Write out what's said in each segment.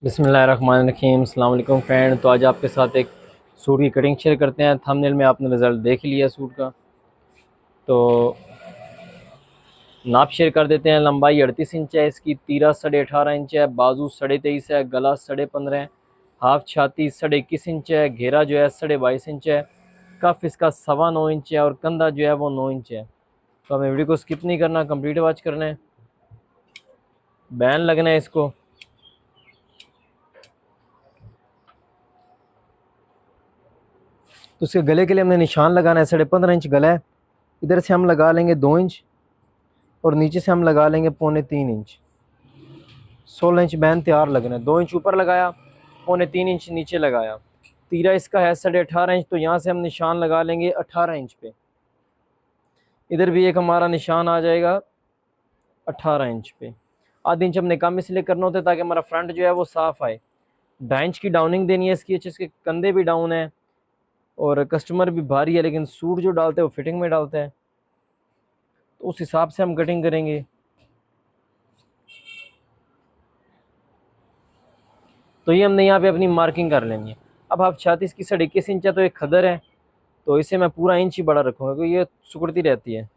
बिस्मिल्लाहिर्रहमानिर्रहीम। अस्सलाम वालेकुम फ्रेंड। तो आज आपके साथ एक सूट की कटिंग शेयर करते हैं। थंबनेल में आपने रिज़ल्ट देख लिया सूट का, तो नाप शेयर कर देते हैं। लंबाई 38 इंच है, इसकी तीरा 18.5 इंच है, बाजू 23.5 है, गला 15.5 है, हाफ छाती 21.5 इंच है, घेरा जो है 22.5 इंच है, कफ इसका 9.25 इंच है और कंधा जो है वो 9 इंच है। तो हमें वीडियो को स्किप नहीं करना, कंप्लीट वॉच करना है। बैन लगना है इसको। तो उसके गले के लिए हमने निशान लगाना है। 15.5 इंच गला है, इधर से हम लगा लेंगे 2 इंच और नीचे से हम लगा लेंगे 3.25 इंच। 16 इंच बैन तैयार लगना है। 2 इंच ऊपर लगाया, 3.25 इंच नीचे लगाया। तीरा इसका है 18.5 इंच, तो यहाँ से हम निशान लगा लेंगे 18 इंच पे। इधर भी एक हमारा निशान आ जाएगा 18 इंच पे। आधा इंच हमने कम इसलिए करना होता है ताकि हमारा फ्रंट जो है वो साफ आए। 2.5 इंच की डाउनिंग देनी है इसकी। इसके कंधे भी डाउन है और कस्टमर भी भारी है, लेकिन सूट जो डालते हैं वो फिटिंग में डालते हैं, तो उस हिसाब से हम कटिंग करेंगे। तो ये हमने यहाँ पे अपनी मार्किंग कर लेनी है। अब आप 36 की 21.5 इंच है, तो एक खदर है, तो इसे मैं पूरा इंच ही बड़ा रखूँगा क्योंकि ये सिकुड़ती रहती है।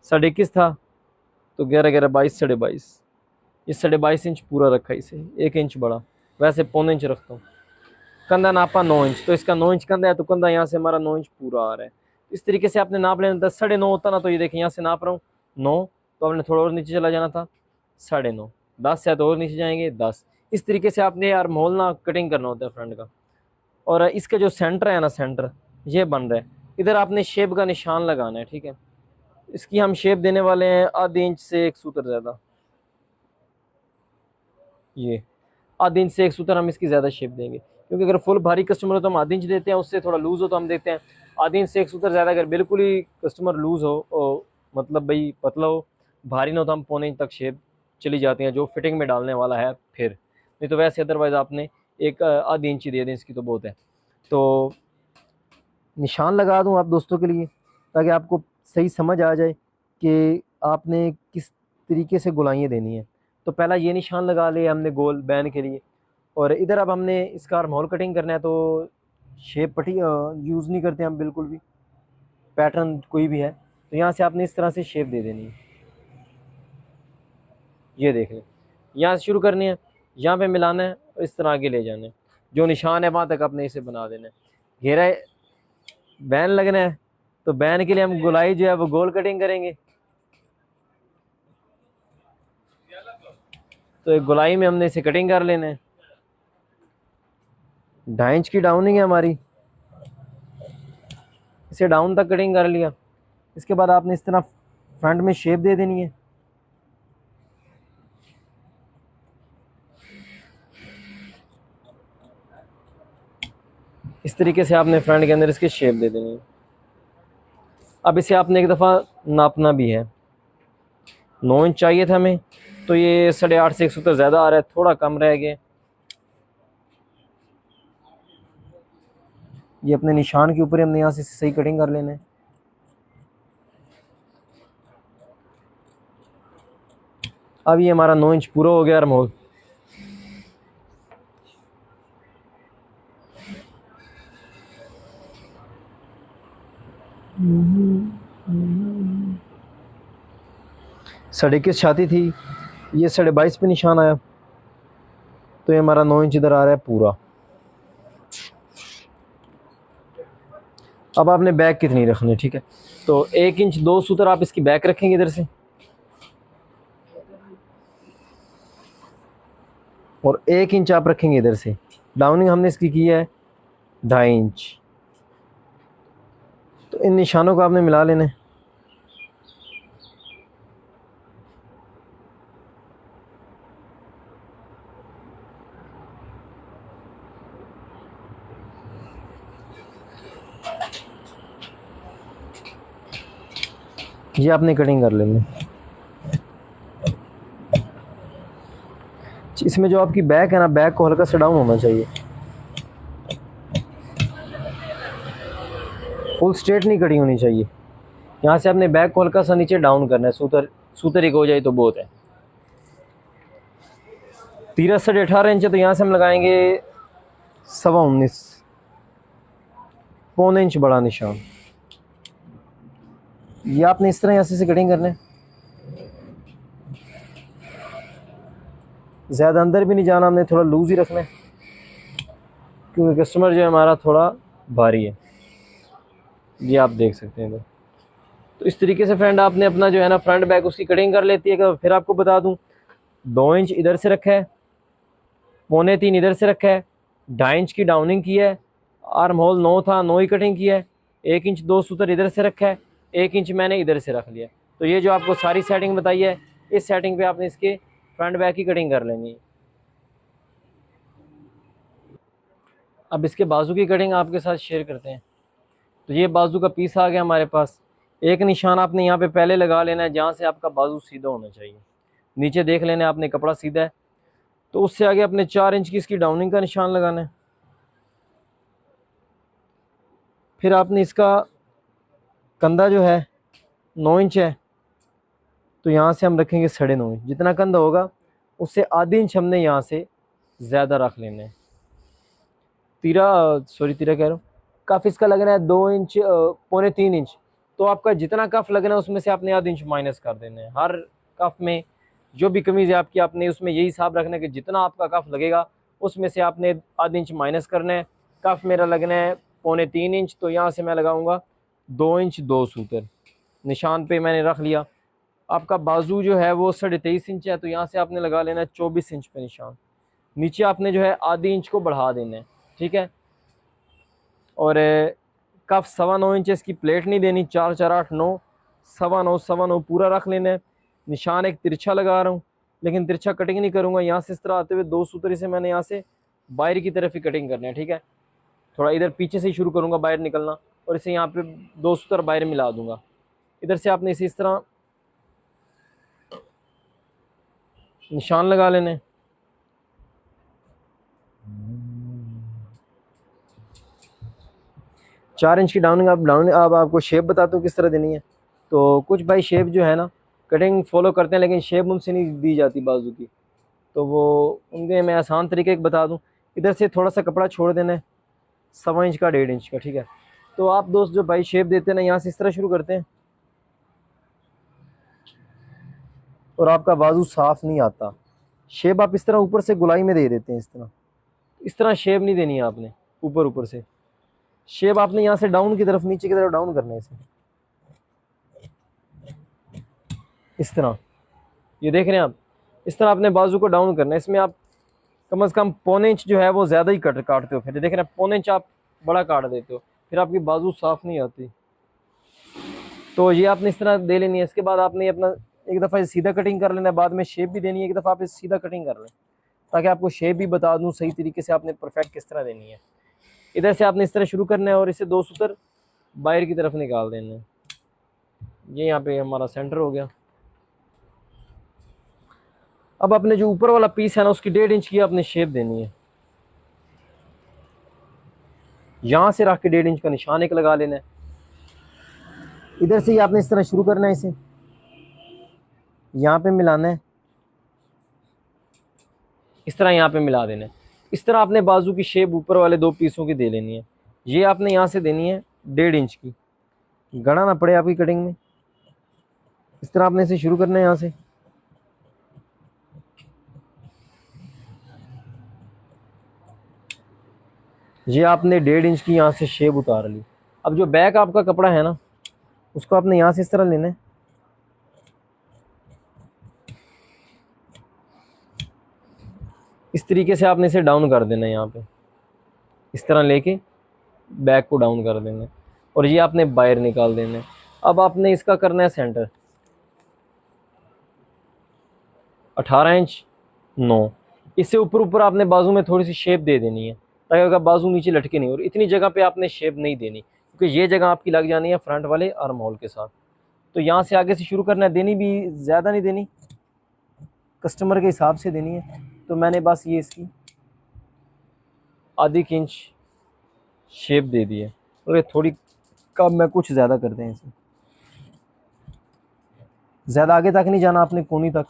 21.5 था तो 11 11 22 22, ये 22.5 इंच पूरा रखा इसे, 1 इंच बड़ा। वैसे 1.25 इंच रखता हूँ। कंधा नापा 9 इंच, तो इसका 9 इंच कंधा है, तो कंधा यहाँ से हमारा 9 इंच पूरा आ रहा है। इस तरीके से आपने नाप लेना। 10 9.5 होता ना, तो ये देखिए यहाँ से नाप रहा हूँ 9, तो आपने थोड़ा और नीचे चला जाना था 9.5। 10 है तो और नीचे जाएंगे 10। इस तरीके से आपने यार मोल ना कटिंग करना होता है फ्रंट का। और इसका जो सेंटर है ना, सेंटर ये बन रहा है, इधर आपने शेप का निशान लगाना है, ठीक है। इसकी हम शेप देने वाले हैं आधे इंच से 1 सूत्र ज़्यादा। ये आधे इंच से 1 सूत्र हम इसकी ज़्यादा शेप देंगे, क्योंकि अगर फुल भारी कस्टमर हो तो हम आधे इंच देते हैं, उससे थोड़ा लूज़ हो तो हम देते हैं आधे इंच से 1 सूत्र ज़्यादा। अगर बिल्कुल ही कस्टमर लूज़ हो, मतलब भाई पतला हो, भारी ना हो, तो हम 1.25 इंच तक शेप चली जाती हैं जो फिटिंग में डालने वाला है। फिर नहीं तो वैसे अदरवाइज़ आपने एक आधी इंच ही दे दें इसकी तो बहुत है। तो निशान लगा दूं आप दोस्तों के लिए, ताकि आपको सही समझ आ जाए कि आपने किस तरीके से गोलाइयाँ देनी है। तो पहला ये निशान लगा लिया हमने गोल बैन के लिए। और इधर अब हमने इसका आर्महोल कटिंग करना है, तो शेप पट्टी यूज़ नहीं करते हम बिल्कुल भी, पैटर्न कोई भी है तो यहाँ से आपने इस तरह से शेप दे देनी है। ये देख लें, यहाँ से शुरू करनी है, यहाँ पे मिलाना है और इस तरह आगे ले जाना है। जो निशान है वहाँ तक आपने इसे बना देना है। घेरा बैन लगना है, तो बैन के लिए हम गोलाई जो है वो गोल कटिंग करेंगे। तो एक गोलाई में हमने इसे कटिंग कर लेना है। 2.5 इंच की डाउनिंग है हमारी, इसे डाउन तक कटिंग कर लिया। इसके बाद आपने इस तरह फ्रंट में शेप दे देनी है। इस तरीके से आपने फ्रंट के अंदर इसकी शेप दे देनी है। अब इसे आपने एक दफ़ा नापना भी है। 9 इंच चाहिए था हमें, तो ये 8.5 से 1 सूत्र ज़्यादा आ रहा है, थोड़ा कम रह गया। ये अपने निशान के ऊपर हमने यहाँ से सही कटिंग कर लेना है। अब ये हमारा 9 इंच पूरा हो गया आर्महोल। साढ़े इक्कीस छाती थी, ये 22.5 पे निशान आया, तो ये हमारा 9 इंच इधर आ रहा है पूरा। अब आपने बैक कितनी रखनी, ठीक है। तो 1 इंच 2 सूत्र आप इसकी बैक रखेंगे इधर से, और 1 इंच आप रखेंगे इधर से। डाउनिंग हमने इसकी की है 2.5 इंच। तो इन निशानों को आपने मिला लेना है। ये आपने कटिंग कर लेनी है। इसमें जो आपकी बैक है ना, बैक को हल्का सा डाउन होना चाहिए, फुल स्ट्रेट नहीं कटिंग होनी चाहिए। यहाँ से आपने बैक को हल्का सा नीचे डाउन करना है, सूतर सूतर एक हो जाए तो बहुत है। 13 से 18 इंच है, तो यहाँ से हम लगाएंगे 19.25, पौने इंच बड़ा निशान। ये आपने इस तरह यहाँ से कटिंग करना है, ज़्यादा अंदर भी नहीं जाना, हमने थोड़ा लूज़ ही रखना है क्योंकि कस्टमर जो है हमारा थोड़ा भारी है। ये आप देख सकते हैं इधर। तो इस तरीके से फ्रेंड आपने अपना जो है ना फ्रंट बैक उसकी कटिंग कर लेती है। फिर आपको बता दूं 2 इंच इधर से रखा है, पौने 3 इधर से रखा है, 2.5 इंच की डाउनिंग की है, आर्म होल 9 था, 9 ही कटिंग की है, 1 इंच 2 सूत्र इधर से रखा है, 1 इंच मैंने इधर से रख लिया। तो ये जो आपको सारी सेटिंग बताई है, इस सेटिंग पे आपने इसके फ्रंट बैक की कटिंग कर लेनी है। अब इसके बाजू की कटिंग आपके साथ शेयर करते हैं। तो ये बाजू का पीस आ गया हमारे पास। एक निशान आपने यहाँ पे पहले लगा लेना है जहाँ से आपका बाजू सीधा होना चाहिए। नीचे देख लेना है आपने कपड़ा सीधा है, तो उससे आगे अपने 4 इंच की इसकी डाउनिंग का निशान लगाना है। फिर आपने इसका कंधा जो है 9 इंच है, तो यहाँ से हम रखेंगे 9.5 इंच। जितना कंधा होगा उससे आधी इंच हमने यहाँ से ज़्यादा रख लेना है। तीरा कह रहा हूँ, कफ इसका लगना है 2 इंच, पौने 3 इंच। तो आपका जितना कफ लगना है उसमें से आपने आधा इंच माइनस कर देना है। हर कफ में जो भी कमीज़ है आपकी, आपने उसमें यही हिसाब रखना है कि जितना आपका कफ लगेगा उसमें से आपने आधा इंच माइनस करना है। कफ मेरा लगना है पौने 3 इंच, तो यहाँ से मैं लगाऊंगा 2 इंच 2 सूत्र। निशान पे मैंने रख लिया। आपका बाजू जो है वो 23.5 इंच है, तो यहाँ से आपने लगा लेना है 24 इंच पे निशान। नीचे आपने जो है आधी इंच को बढ़ा देना है, ठीक है। और कफ 9.25 इंच इसकी प्लेट नहीं देनी, 4 4 8 9, 9.25 पूरा रख लेना है। निशान एक तिरछा लगा रहा हूँ, लेकिन तिरछा कटिंग नहीं करूँगा। यहाँ से इस तरह आते हुए 2 सूत्र से मैंने यहाँ से बाहर की तरफ ही कटिंग करना है, ठीक है। थोड़ा इधर पीछे से ही शुरू करूँगा बाहर निकलना, और इसे यहाँ पे 2 सूत्र बाहर मिला दूंगा। इधर से आपने इसे इस तरह निशान लगा लेने। 4 इंच की डाउनिंग। अब आपको शेप बताता हूँ किस तरह देनी है। तो कुछ भाई शेप जो है ना कटिंग फॉलो करते हैं, लेकिन शेप उनसे नहीं दी जाती बाजू की, तो वो उनके मैं आसान तरीके बता दूँ। इधर से थोड़ा सा कपड़ा छोड़ देना है, 1.25 इंच का 1.5 इंच का, ठीक है। तो आप दोस्त जो भाई शेप देते हैं ना, यहाँ से इस तरह शुरू करते हैं और आपका बाजू साफ नहीं आता। शेप आप इस तरह ऊपर से गुलाई में दे देते हैं, इस तरह शेप नहीं देनी है आपने। ऊपर से शेप आपने यहाँ से डाउन की तरफ, नीचे की तरफ डाउन करना है इसे, इस तरह। ये देख रहे हैं आप, इस तरह आपने बाजू को डाउन करना है। इसमें आप कम से कम पौने इंच जो है वो ज़्यादा ही काटते हो। फिर देख रहे हैं पौने इंच आप बड़ा काट देते हो, फिर आपकी बाजू साफ नहीं आती। तो ये आपने इस तरह दे लेनी है। इसके बाद आपने अपना एक दफ़ा सीधा कटिंग कर लेना है, बाद में शेप भी देनी है। एक दफ़ा आप सीधा कटिंग कर लें ताकि आपको शेप भी बता दूँ सही तरीके से आपने परफेक्ट किस तरह देनी है। इधर से आपने इस तरह शुरू करना है और इसे 2 सूत्र बाहर की तरफ निकाल देना है। ये यहाँ पे हमारा सेंटर हो गया। अब अपने जो ऊपर वाला पीस है ना उसकी 1.5 इंच की आपने शेप देनी है। यहाँ से रख के 1.5 इंच का निशान एक लगा लेना है। इधर से ही आपने इस तरह शुरू करना है, इसे यहाँ पे मिलाना है, इस तरह यहाँ पे मिला देना है। इस तरह आपने बाजू की शेप ऊपर वाले 2 पीसों की दे लेनी है। ये आपने यहाँ से देनी है 1.5 इंच की, गड़ा ना पड़े आपकी कटिंग में। इस तरह आपने इसे शुरू करना है यहाँ से। ये आपने 1.5 इंच की यहाँ से शेप उतार ली। अब जो बैक आपका कपड़ा है ना उसको आपने यहाँ से इस तरह लेना है, इस तरीके से आपने इसे डाउन कर देना है। यहाँ पे इस तरह लेके बैक को डाउन कर देना है और ये आपने बाहर निकाल देना है। अब आपने इसका करना है सेंटर 18 इंच 9। इससे ऊपर आपने बाजू में थोड़ी सी शेप दे देनी है ताकि अगर बाजू नीचे लटके नहीं। और इतनी जगह पे आपने शेप नहीं देनी क्योंकि ये जगह आपकी लग जानी है फ्रंट वाले आर्म होल के साथ। तो यहाँ से आगे से शुरू करना है। देनी भी ज़्यादा नहीं देनी, कस्टमर के हिसाब से देनी है। तो मैंने बस ये इसकी आधी इंच शेप दे दी है और ये थोड़ी कम में कुछ ज़्यादा करते हैं इसे। ज़्यादा आगे तक नहीं जाना आपने, कोनी तक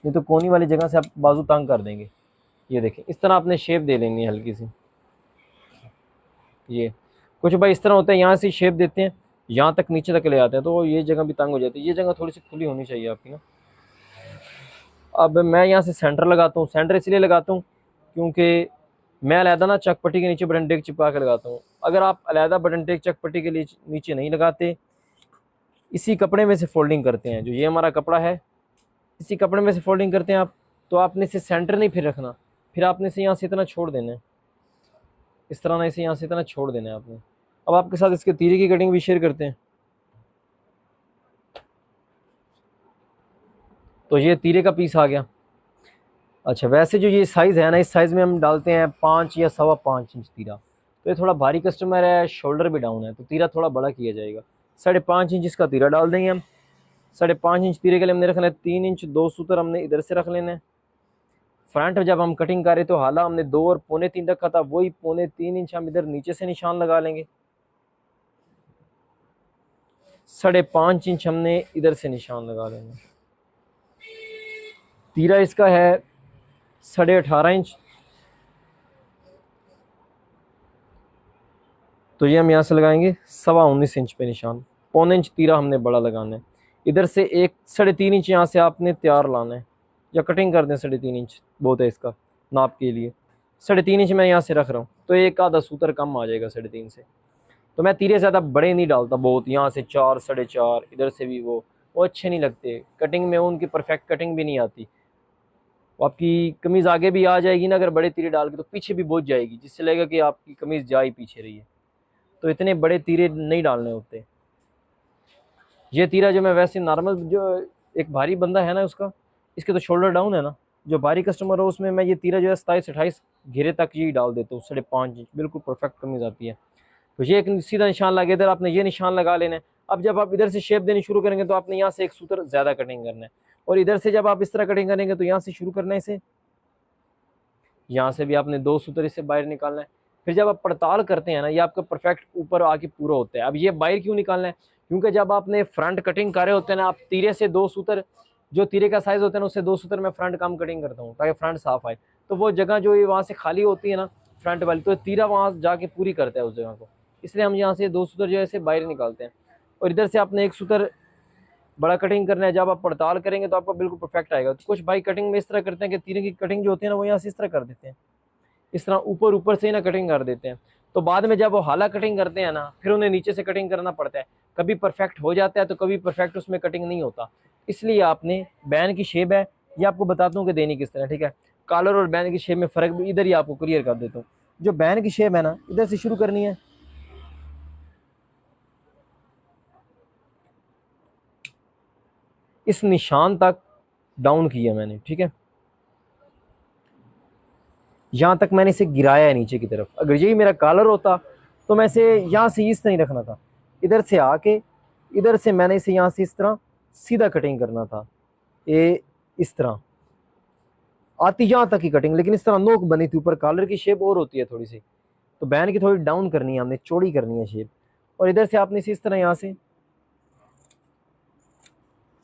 नहीं तो कोनी वाली जगह से आप बाजू तंग कर देंगे। ये देखें, इस तरह आपने शेप दे लेनी है हल्की सी। ये कुछ भाई इस तरह होता है, यहाँ से शेप देते हैं, यहाँ तक नीचे तक ले आते हैं, तो ये जगह भी तंग हो जाती है। ये जगह थोड़ी सी खुली होनी चाहिए आपकी ना। अब मैं यहाँ से सेंटर लगाता हूँ। सेंटर इसलिए लगाता हूँ क्योंकि मैं अलहदा ना चक पट्टी के नीचे बटन टेक चिपका के लगाता हूँ। अगर आप अलहदा बटन टेक चक पट्टी के लिए नीचे नहीं लगाते, इसी कपड़े में से फोल्डिंग करते हैं, जो ये हमारा कपड़ा है इसी कपड़े में से फोल्डिंग करते हैं आप, तो आपने इसे सेंटर नहीं फिर रखना, फिर आपने इसे यहाँ से इतना छोड़ देना है, इस तरह ना इसे यहाँ से इतना छोड़ देना है आपने। अब आपके साथ इसके तीरे की कटिंग भी शेयर करते हैं। तो ये तीरे का पीस आ गया। अच्छा, वैसे जो ये साइज़ है ना, इस साइज़ में हम डालते हैं 5 या 5.25 इंच तीरा। तो ये थोड़ा भारी कस्टमर है, शोल्डर भी डाउन है, तो तीरा थोड़ा बड़ा किया जाएगा। 5.5 इंच इसका तीरा डाल देंगे हम। 5.5 इंच तीरे के लिए हमने रखना है 3 इंच 2 सूत्र हमने इधर से रख लेना है। फ्रंट जब हम कटिंग कर रहे तो हाला हमने 2 और 2.25 रखा था, वही 2.25 इंच हम इधर नीचे से निशान लगा लेंगे। 5.5 इंच हमने इधर से निशान लगा लेंगे। तीरा इसका है 18.5 इंच, तो ये हम यहाँ से लगाएंगे 19.25 इंच पे निशान। 1.25 इंच तीरा हमने बड़ा लगाना है। इधर से 3.5 इंच यहाँ से आपने तैयार लाना है, या कटिंग कर दें 3.5 इंच बहुत है इसका नाप के लिए। 3.5 इंच मैं यहाँ से रख रहा हूँ, तो एक आधा सूत्र कम आ जाएगा 3.5 से। तो मैं तीरे ज़्यादा बड़े नहीं डालता, बहुत यहाँ से 4 4.5 इधर से भी वो अच्छे नहीं लगते कटिंग में, उनकी परफेक्ट कटिंग भी नहीं आती। आपकी कमीज़ आगे भी आ जाएगी ना अगर बड़े तीरे डाल के, तो पीछे भी बहुत जाएगी, जिससे लगेगा कि आपकी कमीज़ जा ही पीछे रही है। तो इतने बड़े तीरे नहीं डालने होते। ये तीरा जो मैं वैसे नॉर्मल, जो एक भारी बंदा है ना उसका, इसके तो शोल्डर डाउन है ना, जो भारी कस्टमर हो उसमें मैं ये तीरा जो है 27-28 घेरे तक यही डाल देता हूँ। 5.5 इंच बिल्कुल परफेक्ट कमीज़ आती है। तो ये एक सीधा निशान लगे, इधर आपने ये निशान लगा लेना है। अब जब आप इधर से शेप देनी शुरू करेंगे तो आपने यहाँ से एक सूत्र ज़्यादा कटिंग करना है, और इधर से जब आप इस तरह कटिंग करेंगे तो यहाँ से शुरू करना है इसे, यहाँ से भी आपने 2 सूत्र इससे बाहर निकालना है। फिर जब आप पड़ताल करते हैं ना, ये आपका परफेक्ट ऊपर आके पूरा होता है। अब ये बाहर क्यों निकालना है, क्योंकि जब आपने फ्रंट कटिंग कर रहे होते हैं ना, आप तीरे से 2 सूत्र, जो तीरे का साइज़ होता है ना उससे 2 सूत्र मैं फ्रंट कम कटिंग करता हूँ ताकि फ्रंट साफ आए। तो वो जगह जो वहाँ से खाली होती है ना फ्रंट वाली, तो तीरा वहाँ जाके पूरी करता है उस जगह को, इसलिए हम यहाँ से 2 सूत्र जो है बाहर निकालते हैं। और इधर से आपने एक सूत्र बड़ा कटिंग करना है। जब आप पड़ताल करेंगे तो आपको बिल्कुल परफेक्ट आएगा। तो कुछ भाई कटिंग में इस तरह करते हैं कि तीरे की कटिंग जो होती है ना वो यहाँ से इस तरह कर देते हैं, इस तरह ऊपर से ही ना कटिंग कर देते हैं। तो बाद में जब वो हाला कटिंग करते हैं ना, फिर उन्हें नीचे से कटिंग करना पड़ता है। कभी परफेक्ट हो जाता है तो कभी परफेक्ट उसमें कटिंग नहीं होता। इसलिए आपने बैन की शेप है, ये आपको बताता हूँ कि देनी किस तरह, ठीक है। कॉलर और बैन की शेप में फ़र्क भी इधर ही आपको क्लियर कर देता हूँ। जो बैन की शेप है ना, इधर से शुरू करनी है, इस निशान तक डाउन किया मैंने, ठीक है। यहाँ तक मैंने इसे गिराया है नीचे की तरफ। अगर यही मेरा कॉलर होता तो मैं इसे यहाँ से इस तरह नहीं रखना था, इधर से आके इधर से मैंने इसे यहाँ से इस तरह सीधा कटिंग करना था। ये इस तरह आती यहाँ तक की कटिंग, लेकिन इस तरह नोक बनी थी ऊपर। कॉलर की शेप और होती है थोड़ी सी, तो बैन की थोड़ी डाउन करनी है हमने, चौड़ी करनी है शेप। और इधर से आपने इस तरह यहाँ से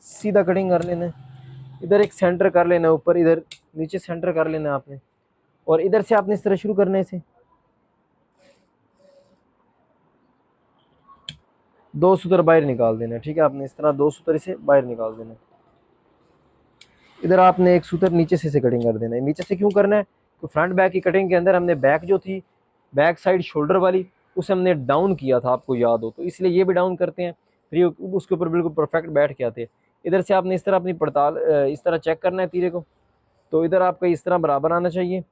सीधा कटिंग कर लेना है। इधर एक सेंटर कर लेना है, ऊपर इधर नीचे सेंटर कर लेना है आपने। और इधर से आपने इस तरह शुरू करने से 2 सूत्र बाहर निकाल देना है, ठीक है। आपने इस तरह 2 सूत्र इसे बाहर निकाल देना है। इधर आपने एक सूत्र नीचे से कटिंग कर देना है। नीचे से क्यों करना है, तो फ्रंट बैक की कटिंग के अंदर हमने बैक जो थी, बैक साइड शोल्डर वाली, उसे हमने डाउन किया था, आपको याद हो तो, इसलिए ये भी डाउन करते हैं, फिर उसके ऊपर बिल्कुल परफेक्ट बैठ के आते हैं। इधर से आपने इस तरह अपनी पड़ताल इस तरह चेक करना है तीरे को, तो इधर आपका इस तरह बराबर आना चाहिए,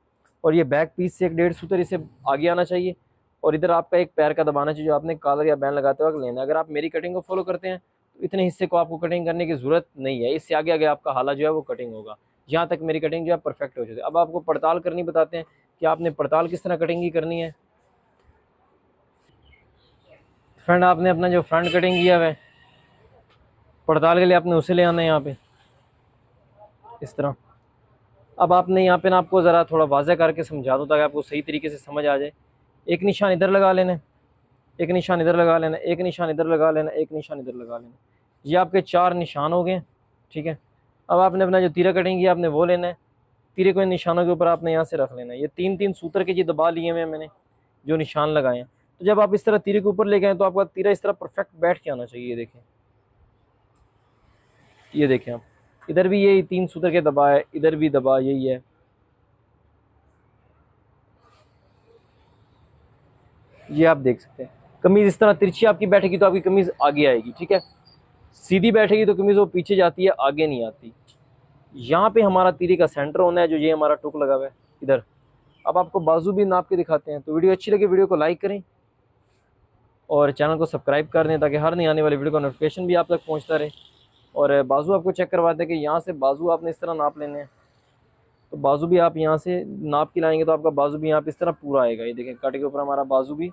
और ये बैक पीस से 1.5 सूत्र इसे आगे आना चाहिए, और इधर आपका एक पैर का दबाना चाहिए जो आपने कॉलर या बैन लगाते वक्त लेना है। अगर आप मेरी कटिंग को फॉलो करते हैं तो इतने हिस्से को आपको कटिंग करने की ज़रूरत नहीं है, इससे आगे आगे आपका हाला जो है वो कटिंग होगा। यहाँ तक मेरी कटिंग जो है परफेक्ट हो जाती है। अब आपको पड़ताल करनी बताते हैं कि आपने पड़ताल किस तरह कटिंग की करनी है। फ्रंट आपने अपना जो फ्रंट कटिंग किया हुआ है, पड़ताल के लिए आपने उसे ले आना है यहाँ पे इस तरह। अब आपने यहाँ पे ना, आपको ज़रा थोड़ा वाज़ह करके समझा दूँ ताकि आपको सही तरीके से समझ आ जाए। एक निशान इधर लगा लेना, एक निशान इधर लगा लेना, एक निशान इधर लगा लेना, एक निशान इधर लगा लेना। ये आपके 4 निशान हो गए, ठीक है। अब आपने अपना जो तीरा कटिंग किया आपने वो लेना है, तीरे को इन निशानों के ऊपर आपने यहाँ से रख लेना है। ये 3-3 सूत्र के जी दबा लिए हुए मैंने जो निशान लगाए हैं। तो जब आप इस तरह तीरे के ऊपर ले गए तो आपका तीरा इस तरह परफेक्ट बैठ के आना चाहिए। देखें, ये देखें आप, इधर भी यही 3 सूत्र के दबा है, इधर भी दबा यही है। ये आप देख सकते हैं। कमीज इस तरह तिरछी आपकी बैठेगी तो आपकी कमीज आगे आएगी, ठीक है। सीधी बैठेगी तो कमीज वो पीछे जाती है, आगे नहीं आती। यहाँ पे हमारा तीरे का सेंटर होना है, जो ये हमारा टुक लगा हुआ है इधर। अब आपको बाजू भी नाप के दिखाते हैं। तो वीडियो अच्छी लगे वीडियो को लाइक करें और चैनल को सब्सक्राइब कर दें ताकि हर नई आने वाली वीडियो का नोटिफिकेशन भी आप तक पहुँचता रहे। और बाजू आपको चेक करवाते हैं कि यहाँ से बाजू आपने इस तरह नाप लेने हैं। तो बाजू भी आप यहाँ से नाप के लाएंगे तो आपका बाजू भी यहाँ पे इस तरह पूरा आएगा। ये देखें, कट के ऊपर हमारा बाजू भी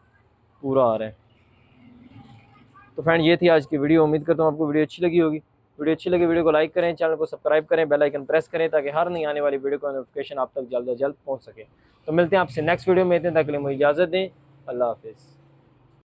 पूरा आ रहा है। तो फ्रेंड, ये थी आज की वीडियो। उम्मीद करता हूँ आपको वीडियो अच्छी लगी होगी। वीडियो अच्छी लगी वीडियो को लाइक करें, चैनल को सब्सक्राइब करें, बेल आइकन प्रेस करें ताकि हर नई आने वाली वीडियो का नोटिफिकेशन आप तक जल्द से जल्द पहुँच सके। तो मिलते हैं आपसे नेक्स्ट वीडियो में, इतने तक के लिए मुझे इजाज़त दें। अल्लाह हाफिज़।